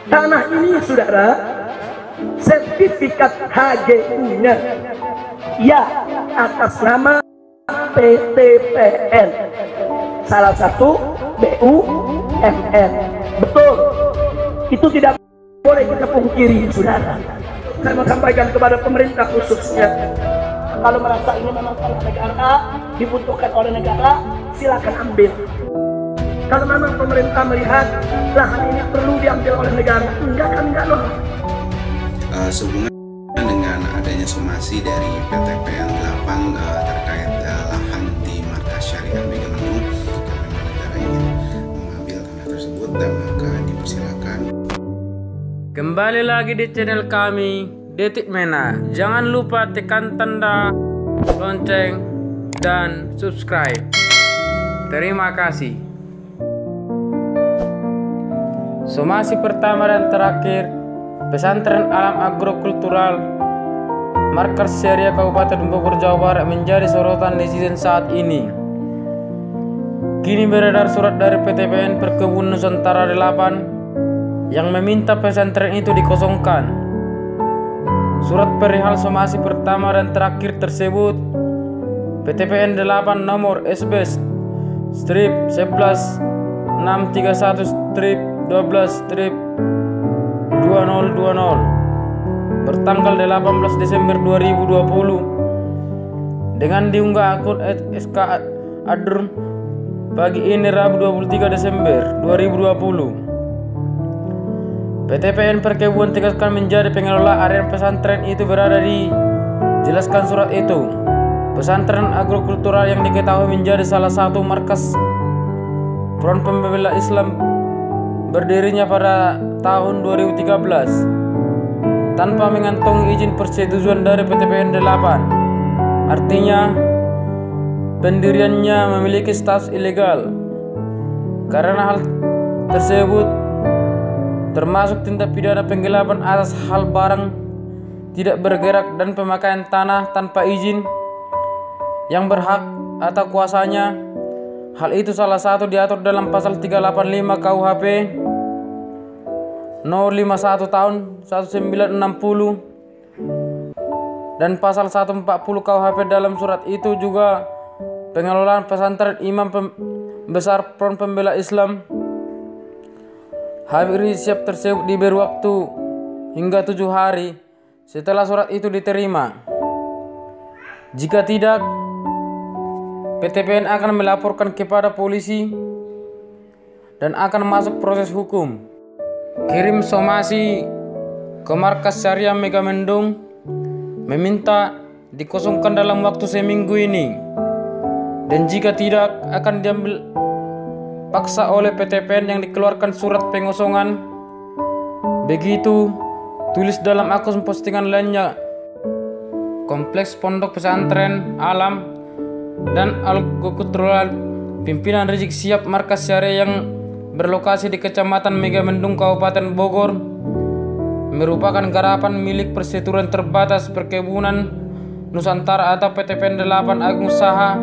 Tanah ini, saudara, sertifikat HGU-nya ya atas nama PTPN, salah satu BUMN. Betul, itu tidak boleh kita pungkiri, saudara. Saya mau sampaikan kepada pemerintah khususnya, kalau merasa ini memang tanah negara, dibutuhkan oleh negara, silakan ambil. Kalau memang pemerintah melihat lahan ini perlu diambil oleh negara, enggak loh. Sehubungan dengan adanya somasi dari PTPN 8 terkait lahan di Markas Syariah Megamendung, jika memang negara ingin mengambil tanah tersebut, dan maka dipersilakan. Kembali lagi di channel kami, Detik Mena. Jangan lupa tekan tanda lonceng dan subscribe. Terima kasih. Somasi pertama dan terakhir Pesantren Alam Agrokultural Markas Syariah Kabupaten Bogor, Jawa Barat menjadi sorotan netizen saat ini. Kini beredar surat dari PTPN Perkebunan Nusantara 8 yang meminta pesantren itu dikosongkan. Surat perihal somasi pertama dan terakhir tersebut PTPN 8 nomor SB strip 11631 strip 12 strip 2020 bertanggal 18 Desember 2020 dengan diunggah akun @sk adrun pagi ini Rabu 23 Desember 2020. PTPN Perkebunan tegaskan menjadi pengelola area pesantren itu berada di jelaskan surat itu. Pesantren agrokultural yang diketahui menjadi salah satu markas Front Pembela Islam berdirinya pada tahun 2013 tanpa mengantongi izin persetujuan dari PTPN 8. Artinya pendiriannya memiliki status ilegal. Karena hal tersebut termasuk tindak pidana penggelapan atas hal barang tidak bergerak dan pemakaian tanah tanpa izin yang berhak atau kuasanya. Hal itu salah satu diatur dalam pasal 385 KUHP nomor 51 tahun 1960 dan pasal 140 KUHP. Dalam surat itu juga pengelolaan pesantren Imam Besar Front Pembela Islam Habib Rizik tersebut diberi waktu hingga 7 hari setelah surat itu diterima. Jika tidak, PTPN akan melaporkan kepada polisi dan akan masuk proses hukum. Kirim somasi ke Markas Syariah Megamendung meminta dikosongkan dalam waktu seminggu ini, dan jika tidak akan diambil paksa oleh PTPN yang dikeluarkan surat pengosongan. Begitu tulis dalam akun postingan lainnya. Kompleks Pondok Pesantren Alam dan Agrokultural pimpinan Rizik Syihab Markas Syariah yang berlokasi di Kecamatan Megamendung, Kabupaten Bogor merupakan garapan milik Persetujuan Terbatas Perkebunan Nusantara atau PTPN 8 Agung Usaha.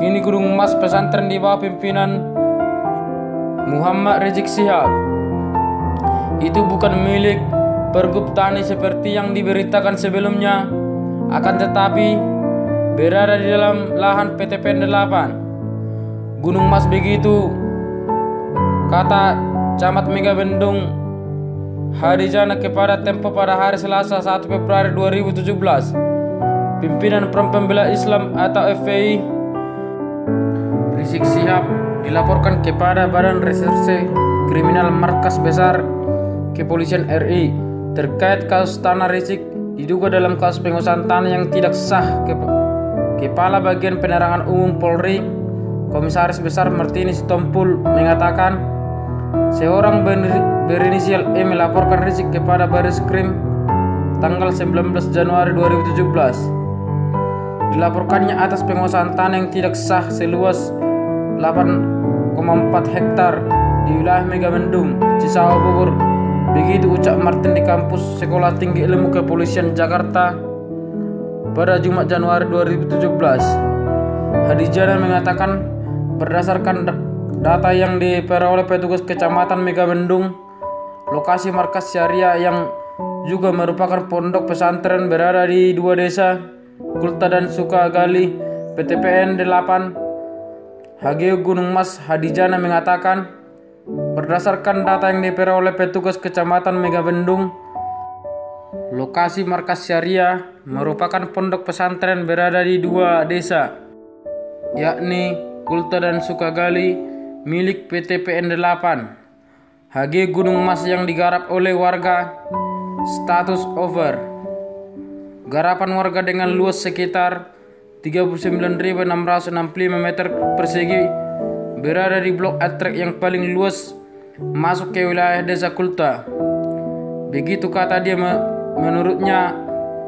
Kini Gunung Mas pesantren di bawah pimpinan Muhammad Rizik Syihab itu bukan milik Pergub Tani seperti yang diberitakan sebelumnya, akan tetapi berada di dalam lahan PTPN 8 Gunung Mas. Begitu kata Camat Megamendung Hadijana kepada Tempo pada hari Selasa 1 Februari 2017. Pimpinan Front Pembela Islam atau FPI Rizik Syihab dilaporkan kepada Badan Reserse Kriminal Markas Besar Kepolisian RI terkait kasus tanah Rizik diduga dalam kasus pengusahaan tanah yang tidak sah. Kepala Bagian Penerangan Umum Polri Komisaris Besar Martinus Sitompul mengatakan seorang berinisial E melaporkan Rizik kepada Bareskrim tanggal 19 Januari 2017. Dilaporkannya atas penguasaan tanah yang tidak sah seluas 8,4 hektar di wilayah Megamendung, Cisawa, Bogor. Begitu ucap Martin di kampus Sekolah Tinggi Ilmu Kepolisian Jakarta pada Jumat Januari 2017. Hadijana mengatakan berdasarkan data yang diperoleh petugas Kecamatan Megamendung lokasi markas syariah yang juga merupakan pondok pesantren berada di 2 desa, Kulta dan Sukagali. PTPN 8 HGU Gunung Mas Hadijana mengatakan, berdasarkan data yang diperoleh oleh petugas Kecamatan Megabendung, lokasi markas syariah merupakan pondok pesantren berada di 2 desa, yakni Kulta dan Sukagali, milik PTPN 8 HG Gunung Mas yang digarap oleh warga. Status over. Garapan warga dengan luas sekitar 39.665 meter persegi berada di blok A-Trek yang paling luas masuk ke wilayah desa Kulta. Begitu kata dia. Menurutnya,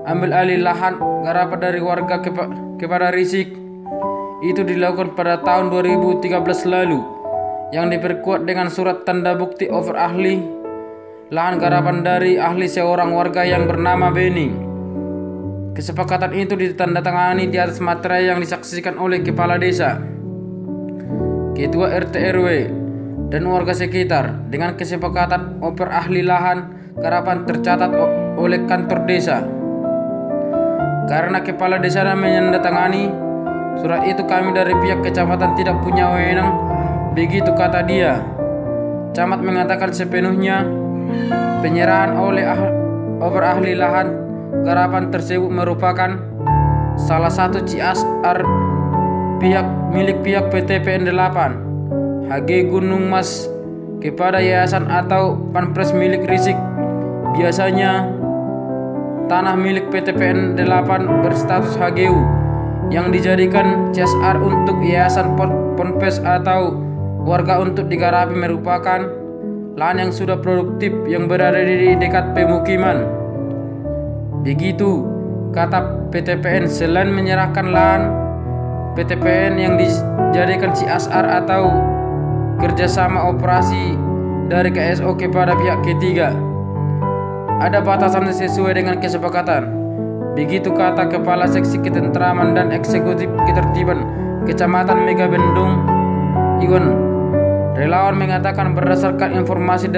ambil alih lahan garapan dari warga kepada Rizik itu dilakukan pada tahun 2013 lalu, yang diperkuat dengan surat tanda bukti over ahli lahan garapan dari ahli seorang warga yang bernama Beni. Kesepakatan itu ditandatangani di atas materai yang disaksikan oleh kepala desa, ketua RT RW, dan warga sekitar. Dengan kesepakatan over ahli lahan garapan tercatat oleh kantor desa. Karena kepala desa menandatangani surat itu, kami dari pihak kecamatan tidak punya wewenang. Begitu kata dia. Camat mengatakan sepenuhnya penyerahan oleh over ahli lahan garapan tersebut merupakan salah satu CSR milik pihak PTPN 8 HG Gunung Mas kepada yayasan atau Panpres milik Rizik. Biasanya tanah milik PTPN 8 berstatus HGU yang dijadikan CSR untuk yayasan Ponpes atau warga untuk digarapi merupakan lahan yang sudah produktif yang berada di dekat pemukiman. Begitu kata PTPN, selain menyerahkan lahan PTPN yang dijadikan CSR atau kerjasama operasi dari KSO kepada pihak ketiga, ada batasan sesuai dengan kesepakatan. Begitu kata Kepala Seksi Ketentraman dan Eksekutif Ketertiban Kecamatan Megabendung, Iwan. Relawan mengatakan berdasarkan informasi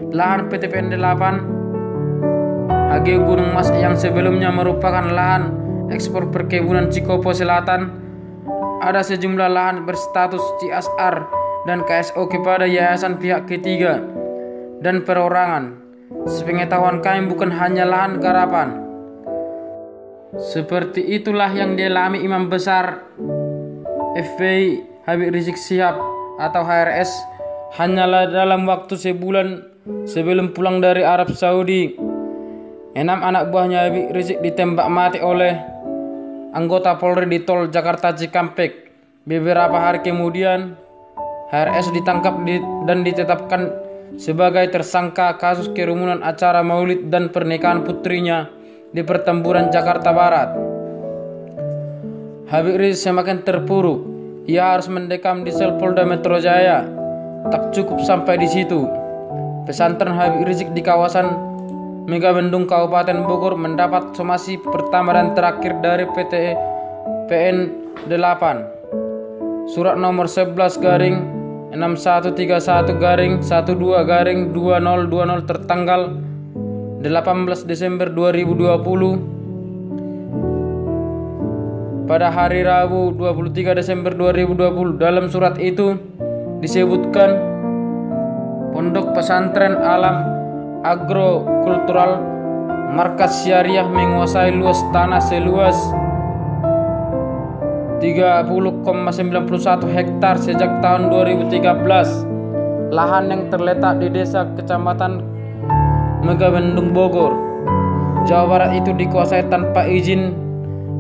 lahan PTPN 8 HG Gunung Mas yang sebelumnya merupakan lahan ekspor perkebunan Cikopo Selatan, ada sejumlah lahan berstatus CSR dan KSO kepada yayasan pihak ketiga dan perorangan. Sepengetahuan kami bukan hanya lahan garapan. Seperti itulah yang dialami Imam Besar FPI Habib Rizik Syihab atau HRS hanyalah dalam waktu sebulan sebelum pulang dari Arab Saudi. 6 anak buahnya Habib Rizik ditembak mati oleh anggota Polri di tol Jakarta Cikampek. Beberapa hari kemudian HRS ditangkap dan ditetapkan sebagai tersangka kasus kerumunan acara maulid dan pernikahan putrinya di Pertempuran Jakarta Barat. Habib Rizik semakin terpuruk. Ia harus mendekam di sel Polda Metro Jaya. Tak cukup sampai di situ, pesantren Habib Rizik di kawasan Megabendung Kabupaten Bogor mendapat somasi pertama dan terakhir dari PTPN 8. Surat nomor 11/6131/12/2020 tertanggal 18 Desember 2020 pada hari Rabu 23 Desember 2020. Dalam surat itu disebutkan Pondok Pesantren Alam Agrokultural Markas Syariah menguasai luas tanah seluas 30,91 hektar sejak tahun 2013. Lahan yang terletak di desa Kecamatan Megabendung Bogor, Jawa Barat itu dikuasai tanpa izin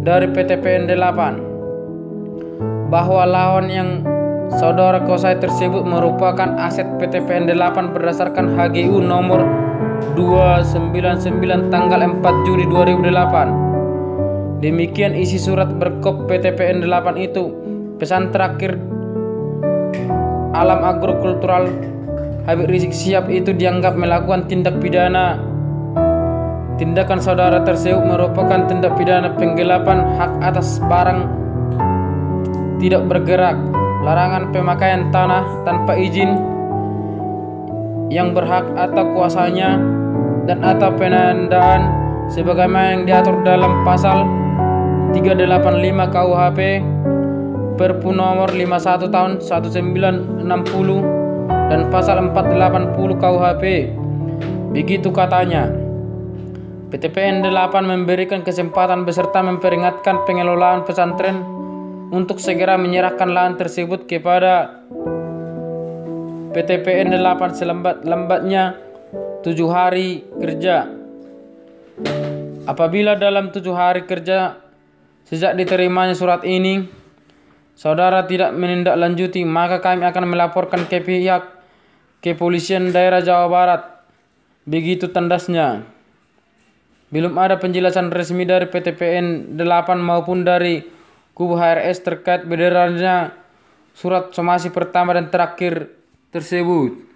dari PTPN 8. Bahwa lahan yang saudara kuasai tersebut merupakan aset PTPN 8 berdasarkan HGU nomor 299 tanggal 4 Juli 2008. Demikian isi surat berkop PTPN 8 itu. Pesan terakhir Alam Agrokultural Habib Rizik Syihab itu dianggap melakukan tindak pidana. Tindakan saudara tersebut merupakan tindak pidana penggelapan hak atas barang tidak bergerak, larangan pemakaian tanah tanpa izin yang berhak atau kuasanya dan atau penandaan sebagaimana yang diatur dalam pasal 385 KUHP Perpu nomor 51 tahun 1960 dan pasal 480 KUHP. Begitu katanya. PTPN 8 memberikan kesempatan beserta memperingatkan pengelolaan pesantren untuk segera menyerahkan lahan tersebut kepada PTPN 8 selambat-lambatnya 7 hari kerja. Apabila dalam 7 hari kerja sejak diterimanya surat ini, saudara tidak menindaklanjuti, maka kami akan melaporkan ke pihak Kepolisian Daerah Jawa Barat. Begitu tandasnya. Belum ada penjelasan resmi dari PTPN 8 maupun dari kubu HRS terkait beredarnya surat somasi pertama dan terakhir tersebut.